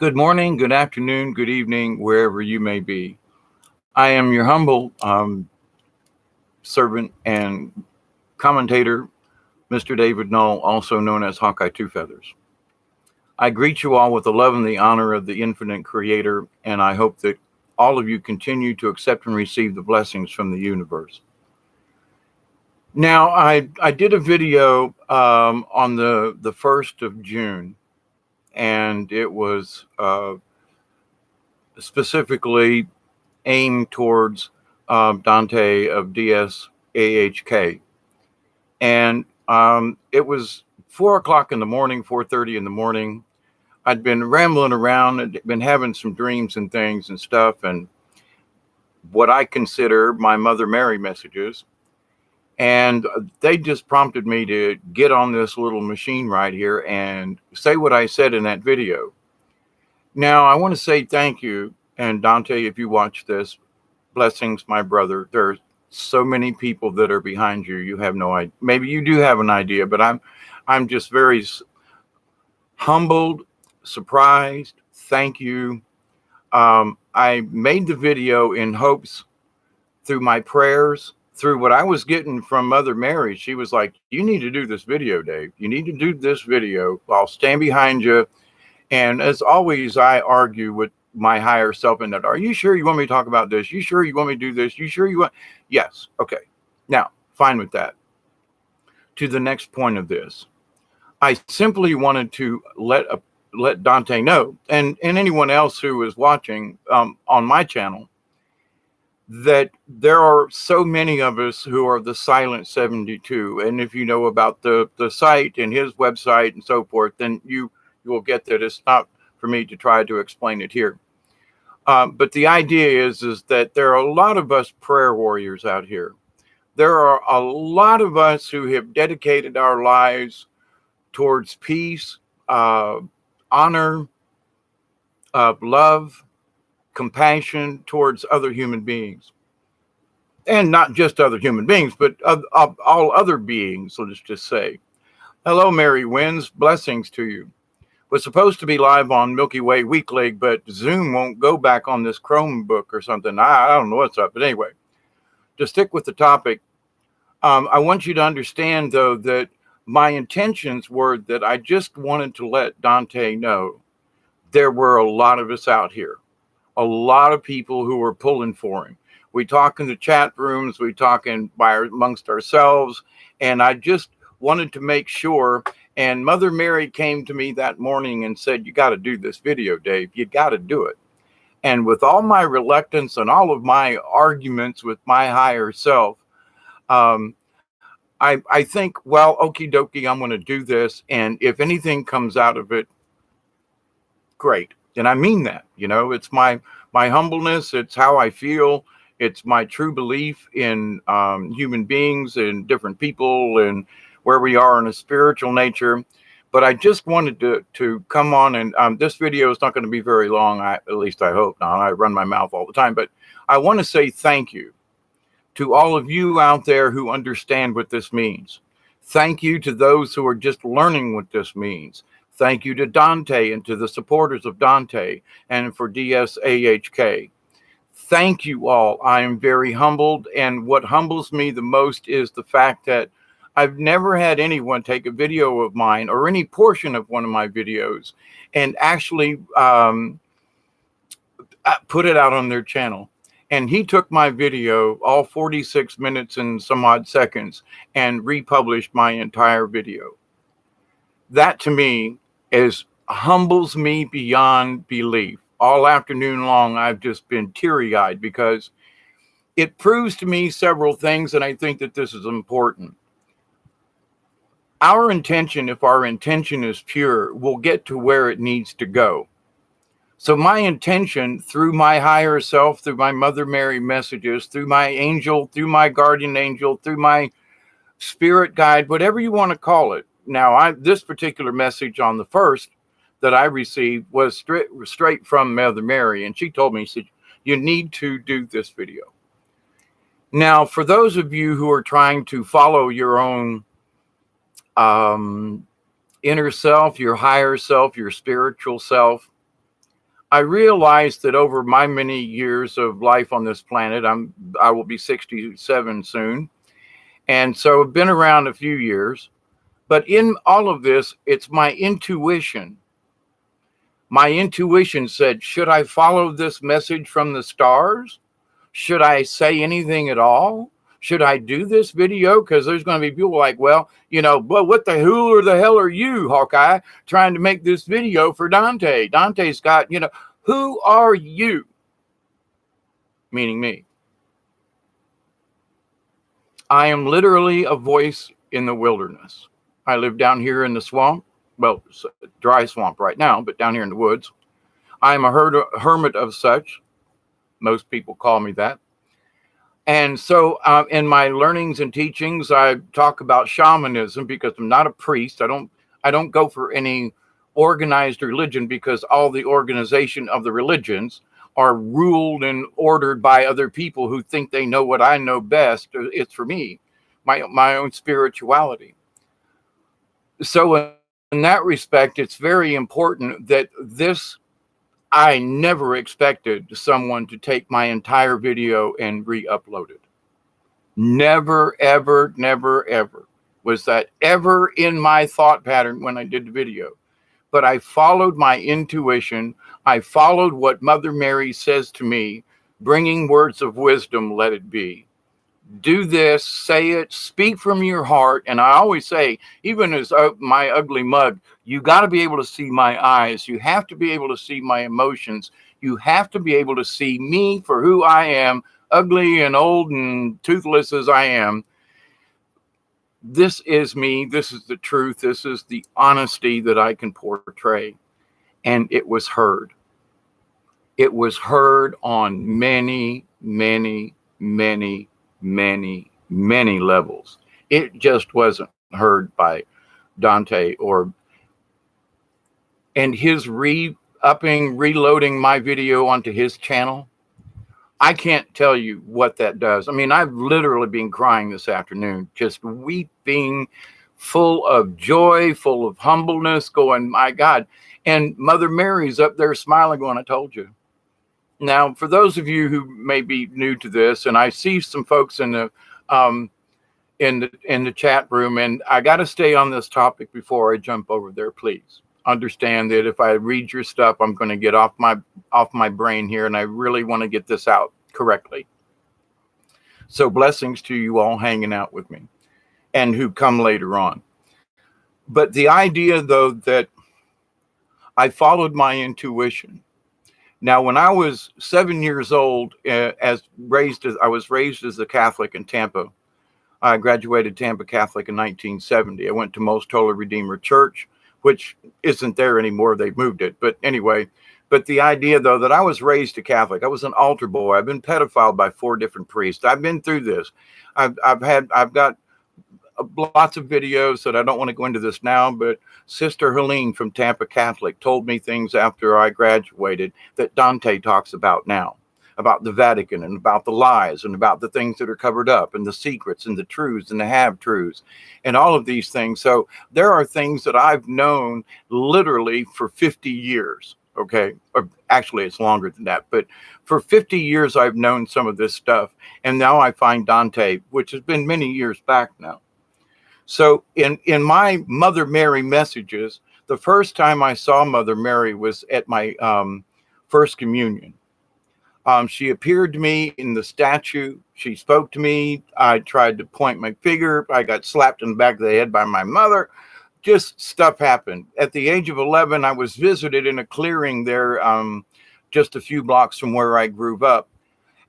Good morning, good afternoon, good evening, wherever you may be. I am your humble servant and commentator, Mr. David Null, also known as Hawkeye Two Feathers. I greet you all with the love and the honor of the infinite creator, and I hope that all of you continue to accept and receive the blessings from the universe. Now, I did a video on the 1st of June, and it was specifically aimed towards Dante of DS AHK. And it was 4 o'clock in the morning, 4:30 in the morning. I'd been rambling around and been having some dreams and things and stuff, and what I consider my Mother Mary messages. And they just prompted me to get on this little machine right here and say what I said in that video. Now, I want to say thank you. And Dante, if you watch this, blessings, my brother. There's so many people that are behind you. You have no idea. Maybe you do have an idea, but I'm just very humbled, surprised. Thank you. I made the video in hopes, through my prayers, through what I was getting from Mother Mary. She was like, you need to do this video, Dave. You need to do this video. I'll stand behind you. And as always, I argue with my higher self in that, are you sure you want me to talk about this? You sure you want me to do this? You sure you want? Yes. Okay. Now, fine with that. To the next point of this, I simply wanted to let Dante know, and anyone else who is watching on my channel, that there are so many of us who are the Silent 72. And if you know about the site and his website and so forth, then you will get that it's not for me to try to explain it here. But the idea is that there are a lot of us prayer warriors out here. There are a lot of us who have dedicated our lives towards peace, honor, love, compassion towards other human beings. And not just other human beings, but all other beings, let's just say. Hello, Mary Winds. Blessings to you. Was supposed to be live on Milky Way Weekly, but Zoom won't go back on this Chromebook or something. I don't know what's up. But anyway, to stick with the topic, I want you to understand, though, that my intentions were that I just wanted to let Dante know there were a lot of us out here, a lot of people who were pulling for him. We talk in the chat rooms, we talk amongst ourselves, and I just wanted to make sure. And Mother Mary came to me that morning and said, you got to do this video, Dave. You got to do it. And with all my reluctance and all of my arguments with my higher self, I think, well, okie dokie, I'm going to do this. And if anything comes out of it, great. And I mean that, it's my humbleness. It's how I feel. It's my true belief in human beings and different people and where we are in a spiritual nature. But I just wanted to come on, and this video is not going to be very long. At least I hope not. I run my mouth all the time, but I want to say thank you to all of you out there who understand what this means. Thank you to those who are just learning what this means. Thank you to Dante and to the supporters of Dante and for DSAHK. Thank you all. I am very humbled, and what humbles me the most is the fact that I've never had anyone take a video of mine or any portion of one of my videos and actually put it out on their channel. And he took my video, all 46 minutes and some odd seconds, and republished my entire video. That to me humbles me beyond belief. All afternoon long, I've just been teary-eyed because it proves to me several things, and I think that this is important. Our intention, if our intention is pure, will get to where it needs to go. So my intention, through my higher self, through my Mother Mary messages, through my angel, through my guardian angel, through my spirit guide, whatever you want to call it. Now, this particular message on the 1st that I received was straight from Mother Mary, and she told me, she said, you need to do this video. Now, for those of you who are trying to follow your own inner self, your higher self, your spiritual self, I realized that over my many years of life on this planet, I will be 67 soon. And so I've been around a few years, but in all of this, it's my intuition. My intuition said, should I follow this message from the stars? Should I say anything at all? Should I do this video? Because there's going to be people like, well, but what the who or the hell are you, Hawkeye, trying to make this video for Dante? Dante's got, who are you? Meaning me. I am literally a voice in the wilderness. I live down here in the swamp. Well, it's a dry swamp right now, but down here in the woods. I am a hermit of such. Most people call me that. And so in my learnings and teachings, I talk about shamanism because I'm not a priest. I don't go for any organized religion because all the organization of the religions are ruled and ordered by other people who think they know what I know best. It's for me, my own spirituality. So in that respect, it's very important that I never expected someone to take my entire video and re-upload it. Never, ever, never, ever was that ever in my thought pattern when I did the video. But I followed my intuition. I followed what Mother Mary says to me, bringing words of wisdom, let it be. Do this, say it, speak from your heart. And I always say, even as my ugly mug, you got to be able to see my eyes. You have to be able to see my emotions. You have to be able to see me for who I am, ugly and old and toothless as I am. This is me. This is the truth. This is the honesty that I can portray. And it was heard. It was heard on many, many, many, many, many levels. It just wasn't heard by Dante and his reloading my video onto his channel. I can't tell you what that does. I mean, I've literally been crying this afternoon, just weeping, full of joy, full of humbleness, going, my God. And Mother Mary's up there smiling, going, I told you. Now, for those of you who may be new to this, and I see some folks in the chat room, and I got to stay on this topic before I jump over there, please. Understand that if I read your stuff, I'm going to get off my brain here, and I really want to get this out correctly. So blessings to you all hanging out with me and who come later on. But the idea, though, that I followed my intuition. Now, when I was 7 years old, I was raised as a Catholic in Tampa. I graduated Tampa Catholic in 1970. I went to Most Holy Redeemer Church, which isn't there anymore. They've moved it. But anyway, the idea, though, that I was raised a Catholic, I was an altar boy. I've been pedophiled by 4 different priests. I've been through this. I've got lots of videos that I don't want to go into this now, but Sister Helene from Tampa Catholic told me things after I graduated that Dante talks about now, about the Vatican and about the lies and about the things that are covered up and the secrets and the truths and the half-truths and all of these things. So there are things that I've known literally for 50 years. Okay. Or actually it's longer than that, but for 50 years, I've known some of this stuff. And now I find Dante, which has been many years back now. So in my Mother Mary messages, the first time I saw Mother Mary was at my first communion. She appeared to me in the statue. She spoke to me. I tried to point my finger. I got slapped in the back of the head by my mother. Just stuff happened. At the age of 11, I was visited in a clearing there just a few blocks from where I grew up.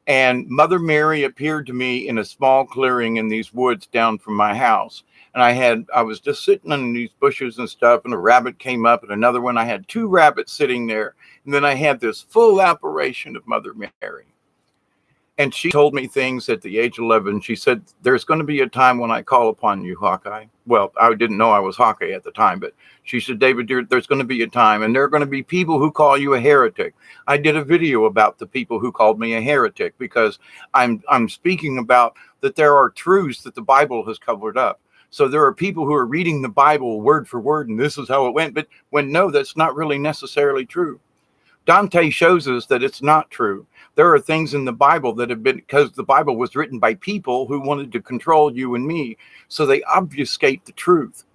And Mother Mary appeared to me in a small clearing in these woods down from my house. And I was just sitting in these bushes and stuff, and a rabbit came up and another one. I had 2 rabbits sitting there. And then I had this full apparition of Mother Mary. And she told me things at the age of 11. She said, there's going to be a time when I call upon you, Hawkeye. Well, I didn't know I was Hawkeye at the time, but she said, David, there's going to be a time, and there are going to be people who call you a heretic. I did a video about the people who called me a heretic because I'm speaking about that there are truths that the Bible has covered up. So there are people who are reading the Bible word for word, and this is how it went. But no, that's not really necessarily true. Dante shows us that it's not true. There are things in the Bible that have been, because the Bible was written by people who wanted to control you and me, so they obfuscate the truth.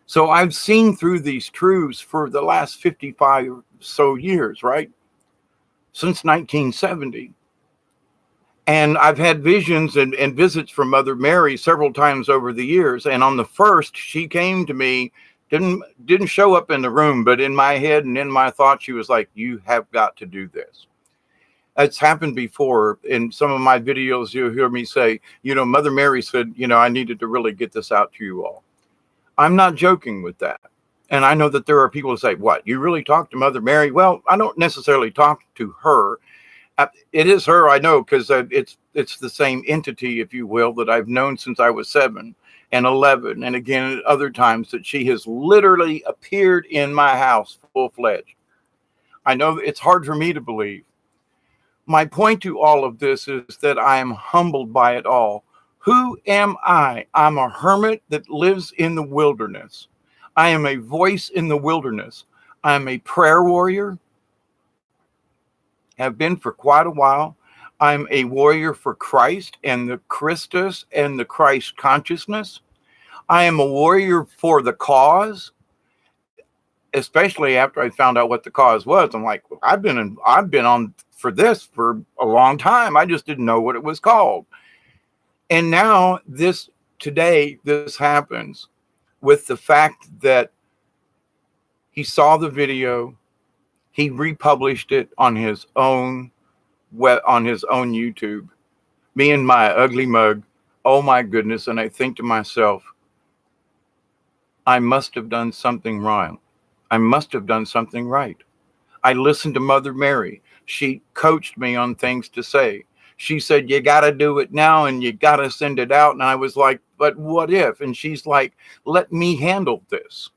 So I've seen through these truths for the last 55 or so years, right? Since 1970. And I've had visions and visits from Mother Mary several times over the years. And on the first, she came to me, didn't show up in the room, but in my head and in my thoughts, she was like, you have got to do this. It's happened before. In some of my videos, you'll hear me say, Mother Mary said, I needed to really get this out to you all. I'm not joking with that. And I know that there are people who say, what, you really talk to Mother Mary? Well, I don't necessarily talk to her. It is her, I know, because it's the same entity, if you will, that I've known since I was 7 and 11. And again, at other times that she has literally appeared in my house full-fledged. I know it's hard for me to believe. My point to all of this is that I am humbled by it all. Who am I? I'm a hermit that lives in the wilderness. I am a voice in the wilderness. I'm a prayer warrior. Have been for quite a while. I'm a warrior for Christ and the Christus and the Christ consciousness. I am a warrior for the cause, especially after I found out what the cause was. I'm like, I've been on for this for a long time. I just didn't know what it was called. And now today this happens with the fact that he saw the video. He republished it on his own YouTube. Me and my ugly mug. Oh my goodness. And I think to myself, I must have done something wrong. I must have done something right. I listened to Mother Mary. She coached me on things to say. She said, you got to do it now and you got to send it out. And I was like, but what if? And she's like, let me handle this.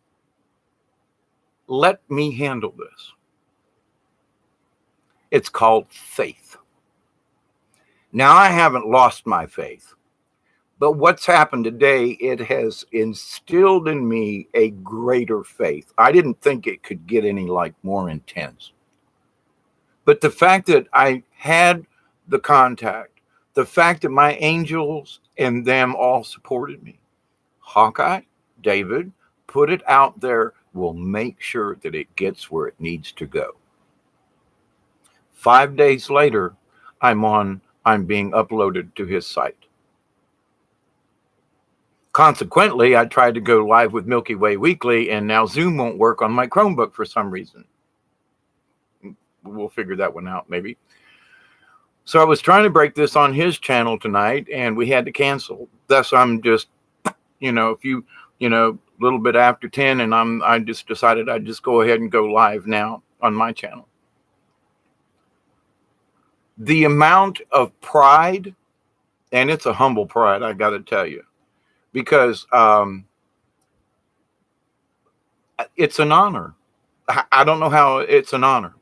Let me handle this. It's called faith. Now, I haven't lost my faith, but what's happened today, it has instilled in me a greater faith. I didn't think it could get any more intense. But the fact that I had the contact, the fact that my angels and them all supported me, Hawkeye, David, put it out there, will make sure that it gets where it needs to go. 5 days later, I'm being uploaded to his site. Consequently, I tried to go live with Milky Way Weekly, and now Zoom won't work on my Chromebook for some reason. We'll figure that one out, maybe. So I was trying to break this on his channel tonight, and we had to cancel. Thus, I'm just, a little bit after 10, and I just decided I'd just go ahead and go live now on my channel. The amount of pride, and it's a humble pride, I got to tell you, because it's an honor. I don't know how it's an honor.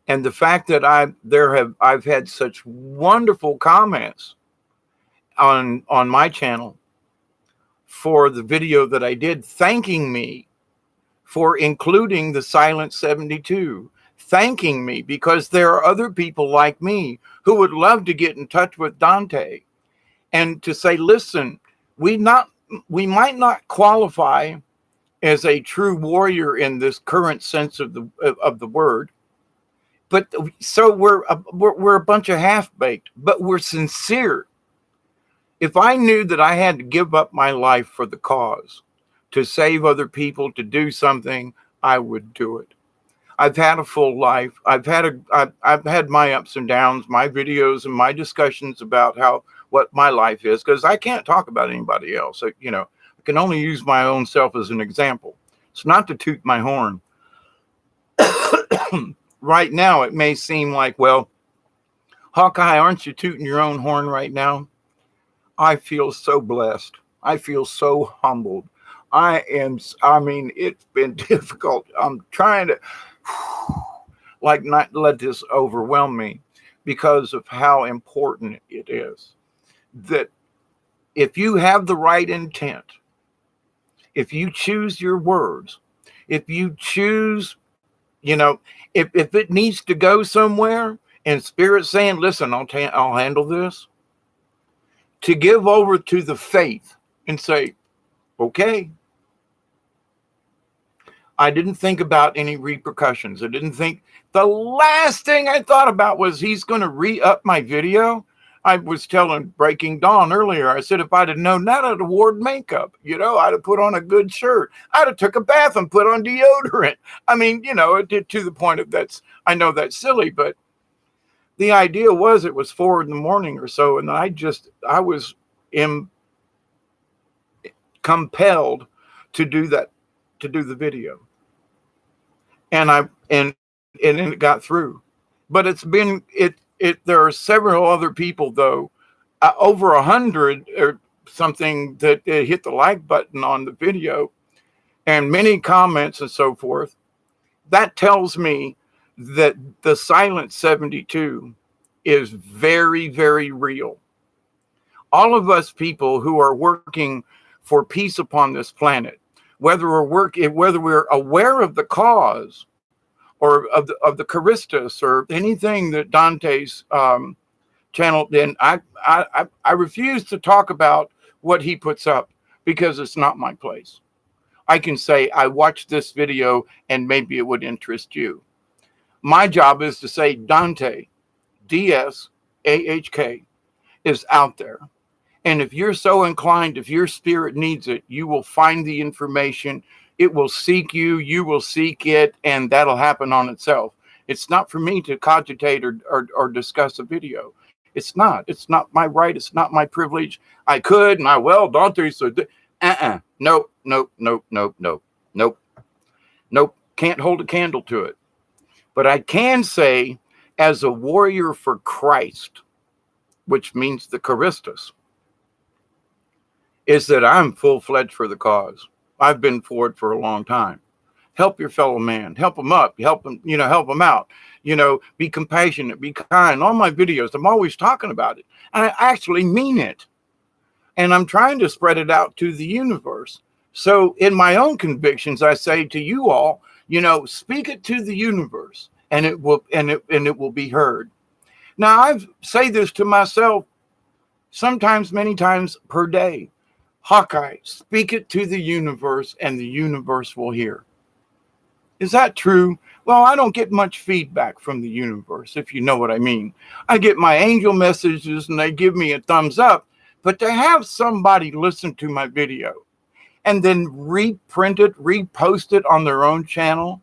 And the fact that I've had such wonderful comments on my channel for the video that I did, thanking me for including the Silent 72, thanking me because there are other people like me who would love to get in touch with Dante and to say, listen, we might not qualify as a true warrior in this current sense of the word, but so we're a bunch of half-baked, but we're sincere. If I knew that I had to give up my life for the cause, to save other people, to do something, I would do it. I've had a full life. I've had my ups and downs, my videos and my discussions about what my life is, because I can't talk about anybody else. I can only use my own self as an example. It's not to toot my horn. Right now, it may seem like, well, Hawkeye, aren't you tooting your own horn right now? I feel so blessed. I feel so humbled. It's been difficult. I'm trying to not let this overwhelm me because of how important it is. That if you have the right intent, if you choose your words, if you choose You know, if it needs to go somewhere and spirit saying, listen, I'll handle this, to give over to the faith and say, okay. I didn't think about any repercussions. I didn't think, the last thing I thought about was he's going to re-up my video. I was telling Breaking Dawn earlier, I said, if I'd have known that, I'd have worn makeup. You know, I'd have put on a good shirt. I'd have took a bath and put on deodorant. I mean, you know, it did, to the point of that's, I know that's silly, but the idea was it was 4 in the morning or so. And I was compelled to do that, to do the video. And and it got through. But there are several other people though, over 100 or something, that hit the like button on the video, and many comments and so forth. That tells me that the Silent 72 is very, very real. All of us people who are working for peace upon this planet, whether we're aware of the cause or of the Charistus or anything that Dante's channel, then I refuse to talk about what he puts up, because it's not my place. I can say, I watched this video and maybe it would interest you. My job is to say Dante, DS, AHK, is out there. And if you're so inclined, if your spirit needs it, you will find the information. It will seek you, you will seek it, and that'll happen on itself. It's not for me to cogitate or discuss a video. It's not my right. It's not my privilege. I could, and I will. Dante said, nope. Can't hold a candle to it. But I can say, as a warrior for Christ, which means the Charistus, is that I'm full-fledged for the cause. I've been for it for a long time. Help your fellow man, help him up, help him out, be compassionate, be kind. All my videos, I'm always talking about it. And I actually mean it. And I'm trying to spread it out to the universe. So in my own convictions, I say to you all, speak it to the universe, and it will be heard. Now, I say this to myself sometimes, many times per day. Hawkeye, speak it to the universe, and the universe will hear. Is that true? Well, I don't get much feedback from the universe, if you know what I mean. I get my angel messages and they give me a thumbs up, but to have somebody listen to my video and then reprint it, repost it on their own channel,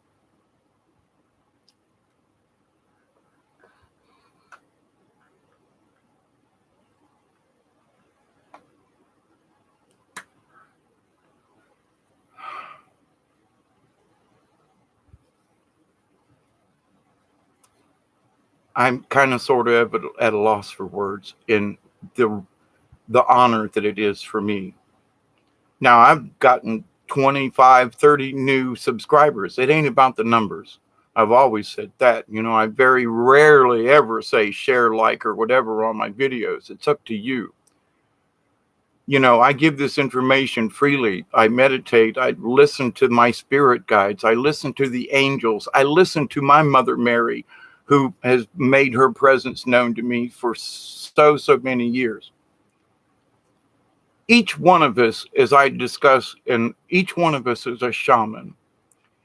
I'm kind of sort of at a loss for words in the honor that it is for me. Now, I've gotten 25, 30 new subscribers. It ain't about the numbers. I've always said that. I very rarely ever say share, like, or whatever on my videos. It's up to you. I give this information freely. I meditate. I listen to my spirit guides. I listen to the angels. I listen to my Mother Mary, who has made her presence known to me for so many years. Each one of us, as I discuss, and each one of us is a shaman.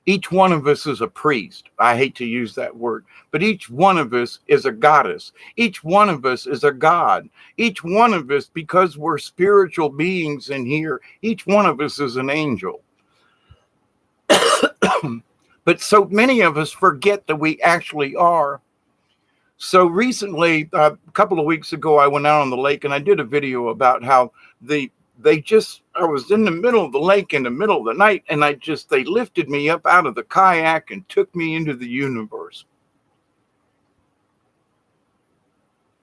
Each one of us is a priest. I hate to use that word, but each one of us is a goddess. Each one of us is a god. Each one of us, because we're spiritual beings in here, each one of us is an angel. But so many of us forget that we actually are. So recently, a couple of weeks ago, I went out on the lake and I did a video about how I was in the middle of the lake in the middle of the night, and they lifted me up out of the kayak and took me into the universe.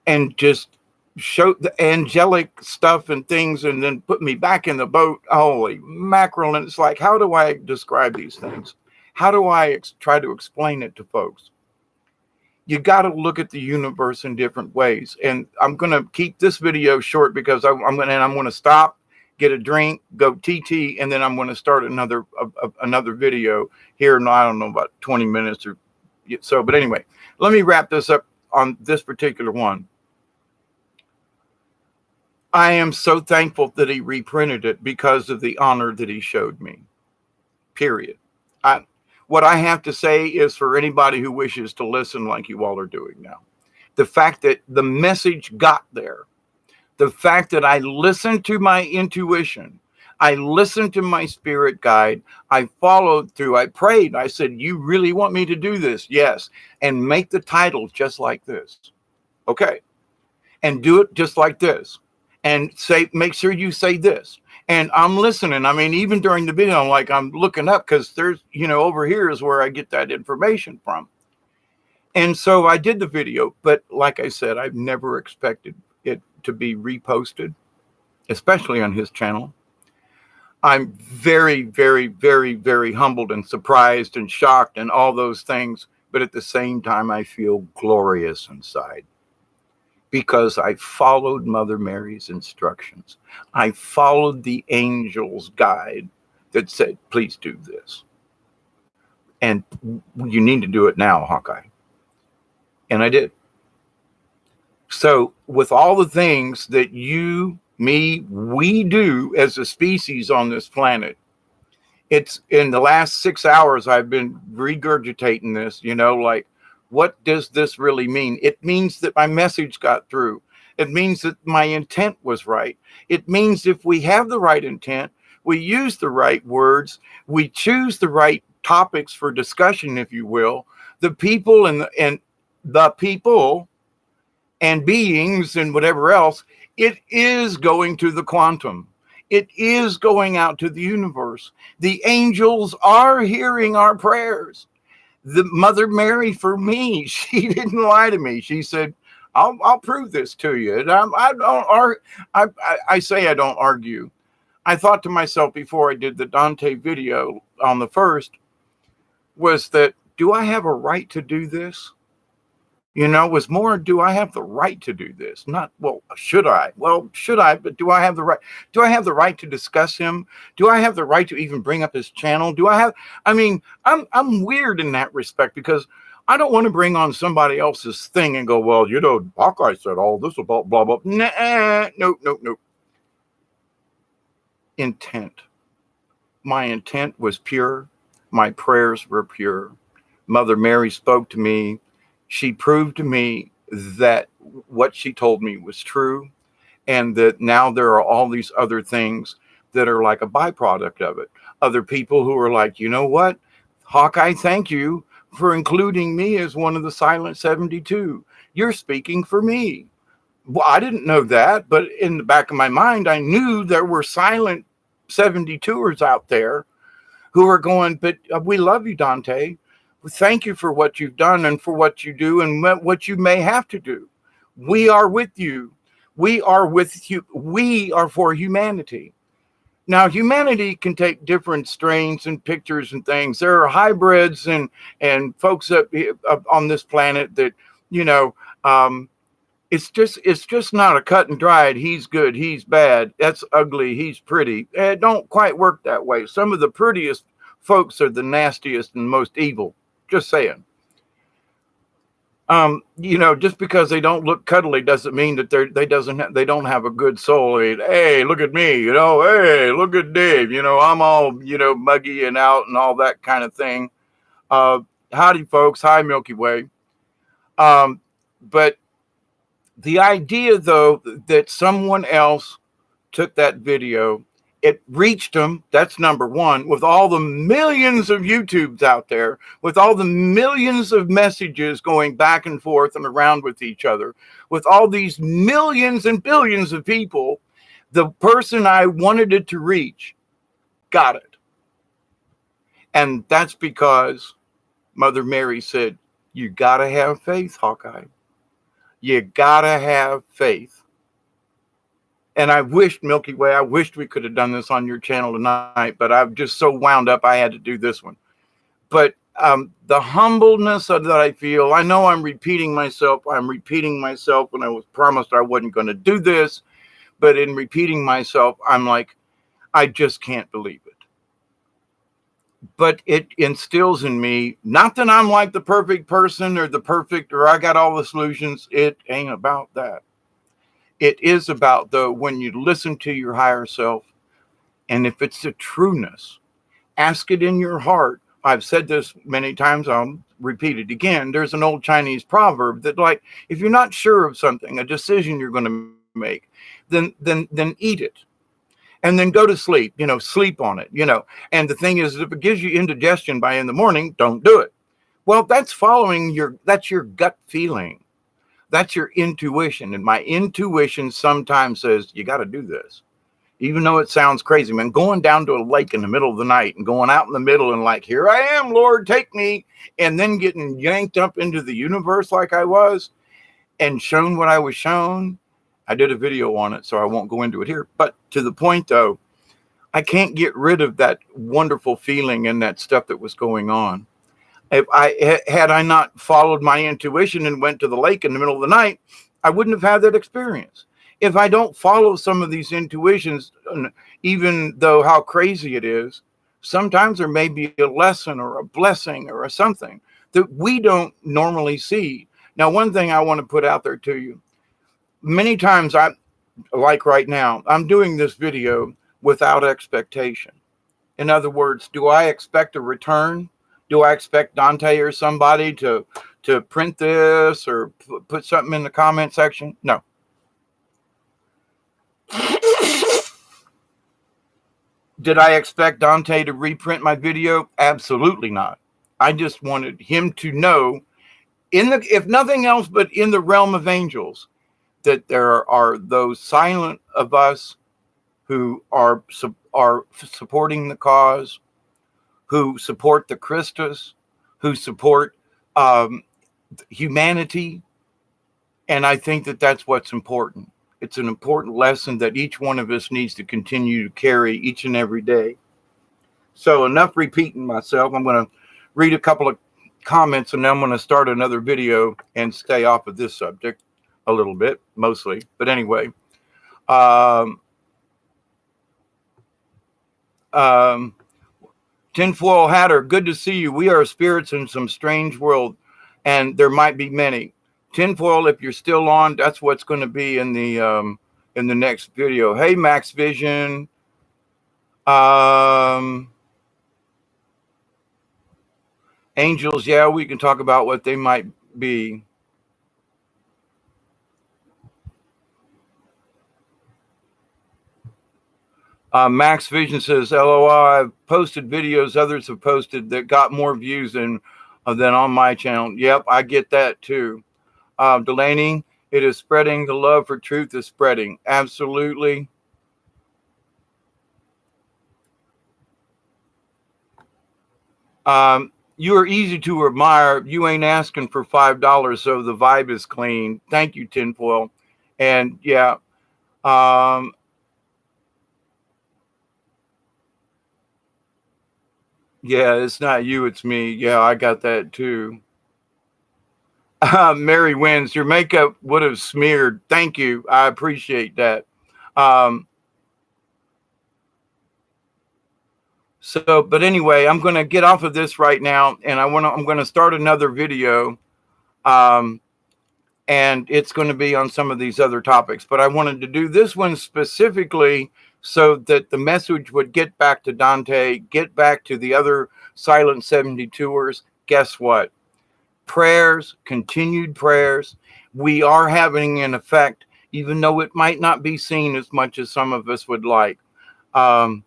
And just showed the angelic stuff and things, and then put me back in the boat. Holy mackerel. And it's like, how do I describe these things? How do I try to explain it to folks? You got to look at the universe in different ways. And I'm going to keep this video short because I'm going to stop, get a drink, go TT, and then I'm going to start another video here in, I don't know, about 20 minutes or So, but anyway, let me wrap this up on this particular one. I am so thankful that he reprinted it because of the honor that he showed me. Period. What I have to say is for anybody who wishes to listen like you all are doing now, the fact that the message got there, the fact that I listened to my intuition, I listened to my spirit guide, I followed through, I prayed, I said, you really want me to do this? Yes. And make the title just like this. Okay. And do it just like this. And say, make sure you say this. And I'm listening. I mean, even during the video, I'm looking up because there's, over here is where I get that information from. And so I did the video, but like I said, I've never expected it to be reposted, especially on his channel. I'm very, very, very, very humbled and surprised and shocked and all those things. But at the same time, I feel glorious inside. Because I followed Mother Mary's instructions. I followed the angel's guide that said, please do this. And you need to do it now, Hawkeye. And I did. So with all the things that you, me, we do as a species on this planet, it's in the last 6 hours, I've been regurgitating this, what does this really mean? It means that my message got through. It means that my intent was right. It means if we have the right intent, we use the right words, we choose the right topics for discussion, if you will, the people and the people and beings and whatever else, it is going to the quantum. It is going out to the universe. The angels are hearing our prayers. The Mother Mary, for me, she didn't lie to me. She said, I'll prove this to you. And I say I don't argue. I thought to myself before I did the Dante video on the first, was that, do I have a right to do this? Was more, do I have the right to do this? Not, well, should I? Well, should I? But do I have the right? Do I have the right to discuss him? Do I have the right to even bring up his channel? I'm weird in that respect because I don't want to bring on somebody else's thing and go, well, Hawkeye said all this about blah, blah. Nah, nope. Intent. My intent was pure. My prayers were pure. Mother Mary spoke to me. She proved to me that what she told me was true, and that now there are all these other things that are like a byproduct of it. Other people who are like, you know what, Hawkeye, thank you for including me as one of the Silent 72. You're speaking for me. Well, I didn't know that, but in the back of my mind, I knew there were Silent 72ers out there who are going, but we love you, Dante. Thank you for what you've done and for what you do and what you may have to do. We are with you. We are with you. We are for humanity. Now, humanity can take different strains and pictures and things. There are hybrids and folks up on this planet that, it's just not a cut and dried. He's good. He's bad. That's ugly. He's pretty. It don't quite work that way. Some of the prettiest folks are the nastiest and most evil. Just saying. Just because they don't look cuddly doesn't mean that they don't have a good soul. I mean, hey, look at me, hey, look at Dave, I'm all, muggy and out and all that kind of thing. Howdy folks. Hi, Milky Way. But the idea though, that someone else took that video, it reached them. That's number one. With all the millions of YouTubes out there, with all the millions of messages going back and forth and around with each other, with all these millions and billions of people, the person I wanted it to reach got it. And that's because Mother Mary said, you got to have faith, Hawkeye. You got to have faith. And I wished, Milky Way, I wished we could have done this on your channel tonight, but I'm just so wound up I had to do this one. But the humbleness that I feel, I know I'm repeating myself, and I was promised I wasn't going to do this, but in repeating myself, I'm like, I just can't believe it. but it instills in me, not that I'm like the perfect person or I got all the solutions. It ain't about that. It is about, though, when you listen to your higher self, and if it's a trueness, ask it in your heart. I've said this many times, I'll repeat it again. There's an old Chinese proverb that, like, if you're not sure of something, a decision you're going to make, then eat it. And then go to sleep, sleep on it, And the thing is, if it gives you indigestion by in the morning, don't do it. Well, that's your gut feeling. That's your intuition. And my intuition sometimes says, you got to do this. Even though it sounds crazy, man, going down to a lake in the middle of the night and going out in the middle and like, here I am, Lord, take me. And then getting yanked up into the universe like I was and shown what I was shown. I did a video on it, so I won't go into it here. But to the point, though, I can't get rid of that wonderful feeling and that stuff that was going on. If had I not followed my intuition and went to the lake in the middle of the night, I wouldn't have had that experience. If I don't follow some of these intuitions, even though how crazy it is, sometimes there may be a lesson or a blessing or a something that we don't normally see. Now, one thing I want to put out there to you, many times like right now, I'm doing this video without expectation. In other words, do I expect a return? Do I expect Dante or somebody to print this or put something in the comment section? No. Did I expect Dante to reprint my video? Absolutely not. I just wanted him to know, if nothing else but in the realm of angels, that there are those silent of us who are supporting the cause, who support the Christus, who support humanity. And I think that that's what's important. It's an important lesson that each one of us needs to continue to carry each and every day. So enough repeating myself. I'm going to read a couple of comments and then I'm going to start another video and stay off of this subject a little bit, mostly. But anyway, Tinfoil Hatter, good to see you. We are spirits in some strange world, and there might be many. Tinfoil, if you're still on, that's what's going to be in the next video. Hey, Max Vision. Angels, yeah, we can talk about what they might be. Max Vision says, LOL, I've posted videos others have posted that got more views than on my channel. Yep, I get that too. Delaney, it is spreading. The love for truth is spreading. Absolutely. You are easy to admire. You ain't asking for $5, so the vibe is clean. Thank you, Tinfoil. And yeah, yeah, it's not you, it's me. Yeah, I got that too. Mary wins. Your makeup would have smeared. Thank you. I appreciate that. But anyway, I'm going to get off of this right now, and I'm going to start another video, and it's going to be on some of these other topics. But I wanted to do this one specifically so that the message would get back to Dante, get back to the other Silent 72ers. Guess what? Prayers, continued prayers. We are having an effect, even though it might not be seen as much as some of us would like. That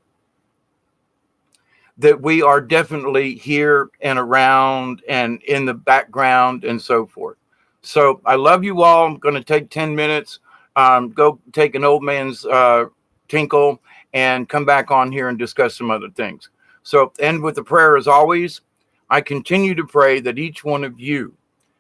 we are definitely here and around and in the background and so forth. So I love you all. I'm going to take 10 minutes, go take an old man's tinkle and come back on here and discuss some other things. So end with a prayer as always. I continue to pray that each one of you,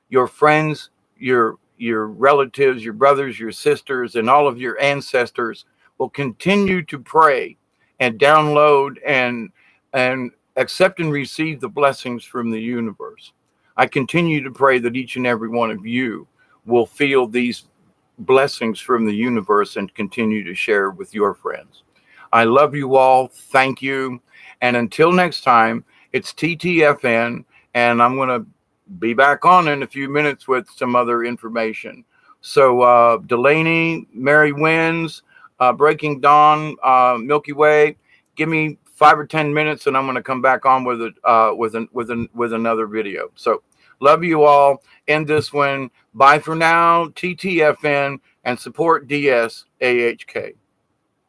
your friends, your relatives, your brothers, your sisters, and all of your ancestors will continue to pray and download and accept and receive the blessings from the universe. I continue to pray that each and every one of you will feel these blessings from the universe and continue to share with your friends. I love you all. Thank you. And until next time, It's TTFN, and I'm going to be back on in a few minutes with some other information. So Delaney, Mary Wins, Breaking Dawn, Milky Way. Give me 5 or 10 minutes, and I'm going to come back on with it with another video. So love you all. End this one. Bye for now. TTFN, and support DS AHK.